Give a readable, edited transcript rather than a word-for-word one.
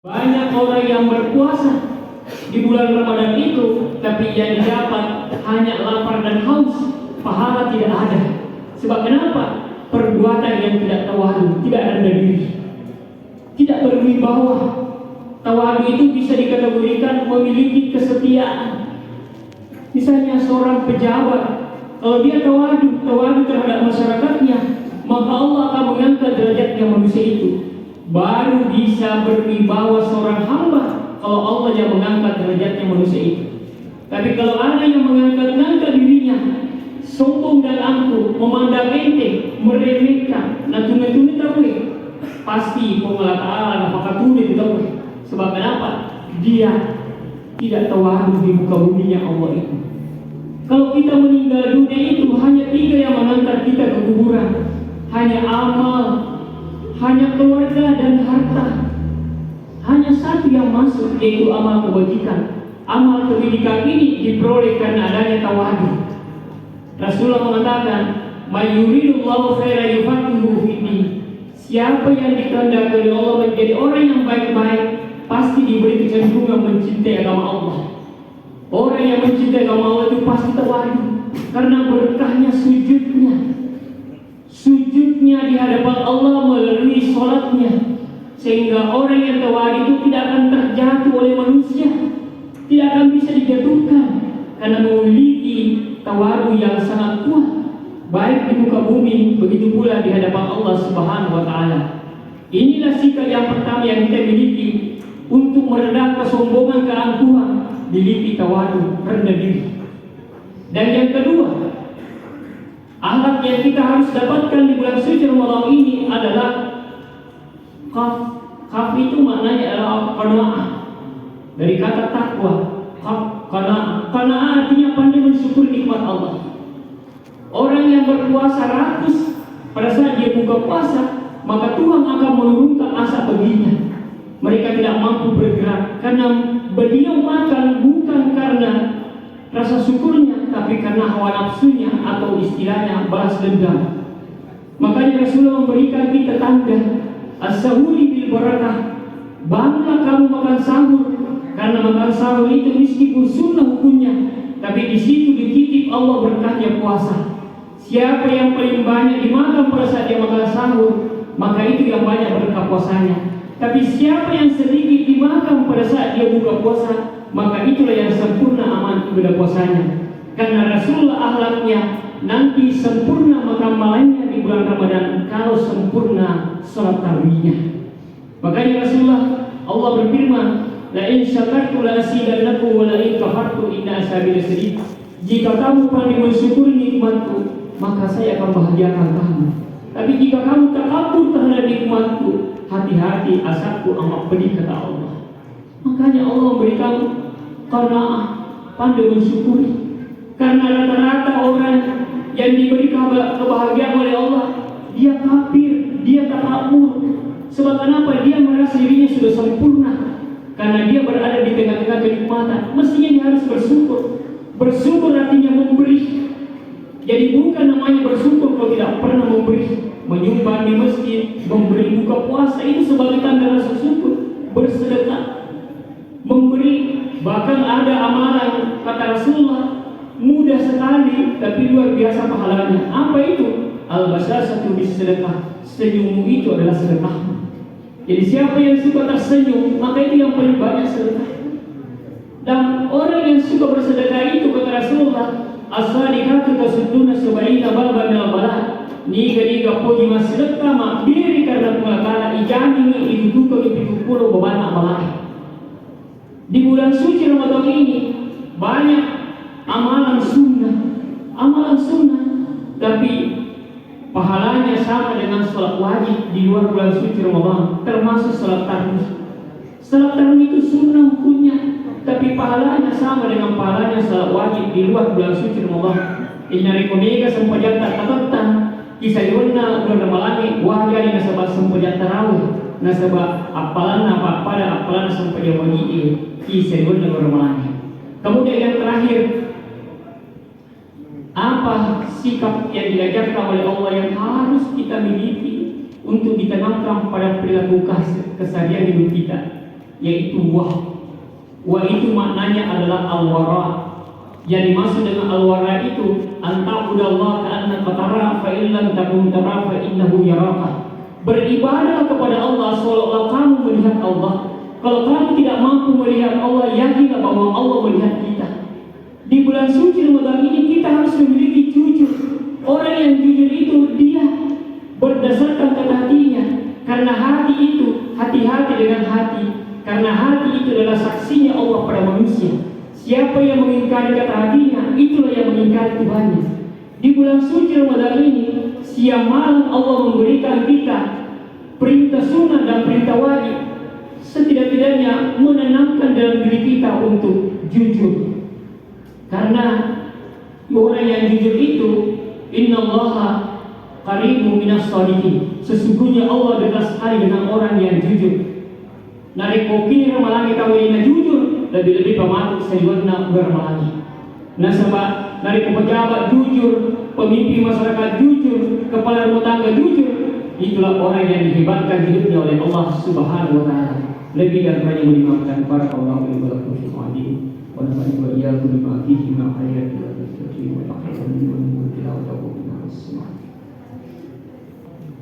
Banyak orang yang berpuasa di bulan Ramadan itu, tapi yang didapat hanya lapar dan haus, pahala tidak ada. Sebab kenapa? Perbuatan yang tidak tawadu, tidak rendah diri, tidak berwibawa. Tawadu itu bisa dikategorikan memiliki kesetiaan. Misalnya seorang pejabat, kalau dia tawadu terhadap masyarakatnya, maka Allah akan mengangkat derajatnya manusia itu. Baru bisa berwibawa seorang hamba kalau Allah yang mengangkat derajatnya manusia itu. Tapi kalau ada yang mengangkat dirinya, sombong dan angkuh, memandang ente, meremehkan, natuna-tuna tahu, pasti pengelolaan apakah tuna tahu. Sebab kenapa? Dia tidak tawadu di muka buminya Allah itu. Kalau kita meninggal dunia itu hanya 3 yang mengantar kita ke kuburan, hanya amal, hanya keluarga dan harta. Hanya 1 yang masuk, yaitu amal kebajikan. Amal kebajikan ini diperoleh karena adanya tawadu. Rasulullah mengatakan, "May yuridullahu khairan yufaqihuhu fid-din." Siapa yang dikehendaki oleh Allah menjadi orang yang baik-baik, pasti diberi kecenderungan mencintai agama Allah. Orang yang mencintai agama Allah itu pasti tawadu, karena berkahnya sujudnya di hadapan Allah melalui sholatnya, sehingga orang yang tawadu itu tidak akan terjatuh oleh manusia, tidak akan bisa dijatuhkan karena memiliki tawadu yang sangat kuat, baik di muka bumi, begitu pula di hadapan Allah Subhanahu wa Ta'ala. Inilah sikap yang pertama yang kita miliki untuk meredam kesombongan, keangkuhan, miliki tawadu, rendah diri. Dan yang kedua, akhlak yang kita harus dapatkan di bulan suci Ramadan ini adalah qaf. Qaf itu maknanya adalah qanaah. Dari kata takwa, qaf, qanaah. Qanaah artinya pandai mensyukur nikmat Allah. Orang yang berpuasa rakus pada saat dia buka puasa, maka Tuhan akan menurunkan asap baginya. Mereka tidak mampu bergerak karena beliau makan bukan karena rasa syukurnya, tapi karena hawa nafsunya atau istilahnya balas dendam. Makanya Rasulullah memberikan kita tanda as-sahuri bil barakah. Bangunlah kamu makan sahur, karena makan sahur itu meskipun sunnah hukumnya, tapi di situ dititip Allah berkahnya puasa. Siapa yang paling banyak dimakan pada saat dia makan sahur, maka itu yang banyak berkah puasanya. Tapi siapa yang sedikit dimakan pada saat dia buka puasa, maka itulah yang sempurna amal ibadah puasanya. Karena Rasulullah akhlaknya nanti sempurna makan malamnya di bulan Ramadan kalau sempurna salat tarawihnya. Makanya Rasulullah, Allah berfirman, "La in syakartu la azidannakum wa la in kafartu inna azabi lasyadid." Jika kamu pandai mensyukuri nikmatku, maka saya akan bahagiakan kamu. Tapi jika kamu takabur terhadap nikmatku, hati-hati, azabku amat pedih, kata Allah. Makanya Allah memberikan qanaah, pandai mensyukuri. Karena rata-rata orang yang diberi kebahagiaan oleh Allah, dia kafir, dia takabur. Sebab kenapa? Dia merasa dirinya sudah sempurna, karena dia berada di tengah-tengah kenikmatan. Mestinya dia harus bersyukur. Bersyukur artinya memberi. Jadi bukan namanya bersyukur kalau tidak pernah memberi. Menyumbang di masjid, memberi buka puasa, itu sebagai tanda rasa syukur. Bersedekah, memberi. Bahkan ada amalan, kata Rasulullah, mudah sekali tapi luar biasa pahalanya. Apa itu? Al-basasatu bis-sedekah. Senyummu itu adalah sedekahmu. Jadi siapa yang suka tersenyum, maka itu yang paling banyak sedekah. Dan orang yang suka bersedekah itu, kata Rasulullah, as-sadikatu tasudduna sab'ina baban minal bala. Niga poji masedekah mak biri karena pengakala ijani itu tuh itu pulau beban amalan. Di bulan suci Ramadan ini banyak amalan sunnah, tapi pahalanya sama dengan sholat wajib di luar bulan suci Ramadan, termasuk sholat tarawih. Sholat tarawih itu sunnah hukumnya, tapi pahalanya sama dengan pahalanya sholat wajib di luar bulan suci Ramadan. Inna rekomega sempajata tatatan kisah yuna bulan Ramadhan wajah di nasabah sempajata tarawih, nasabah apalan pada apalan sempajata wajib kisah yuna bulan Ramadhan. Kemudian yang terakhir, apa sikap yang diajarkan oleh Allah yang harus kita miliki untuk ditanamkan pada perilaku keseharian hidup kita? yaitu wah. Wah itu maknanya adalah al-wara. Yang dimaksud dengan al-wara itu anta'budallaha ka'annaka tarahu fa in lam takun tarahu fa innahu yaraka. Beribadahlah kepada Allah seolah-olah kamu melihat Allah. Kalau kamu tidak mampu melihat Allah, yakinlah bahwa Allah melihat kita. Di bulan suci Ramadan ini kita harus memiliki jujur. Orang yang jujur itu dia berdasarkan kata hatinya. Karena hati itu, hati-hati dengan hati. Karena hati itu adalah saksinya Allah pada manusia. Siapa yang mengingkari kata hatinya, itulah yang mengingkari Tuhannya. Di bulan suci Ramadan ini, siang malam Allah memberikan kita perintah sunnah dan perintah wajib. Setidak-tidaknya menenangkan dalam diri kita untuk jujur. Karena orang yang jujur itu, innallaha qaribun minas shalihin. Sesungguhnya Allah dekat sekali dengan orang yang jujur. Nari kopi ramalangi kawinnya jujur, lebih-lebih pematuk sejurna bermalangi. Nah sebab dari pejabat jujur, pemimpin masyarakat jujur, kepala rumah tangga jujur, itulah orang yang dihebatkan hidupnya oleh Allah Subhanahu wa Ta'ala. Lebih daripada yang dimaafkan para Allah yang berlaku adil. Wa nafa'ani wa iyyakum bima fihi min ayati wa tafsiri wa taqdirin wa tilawati wa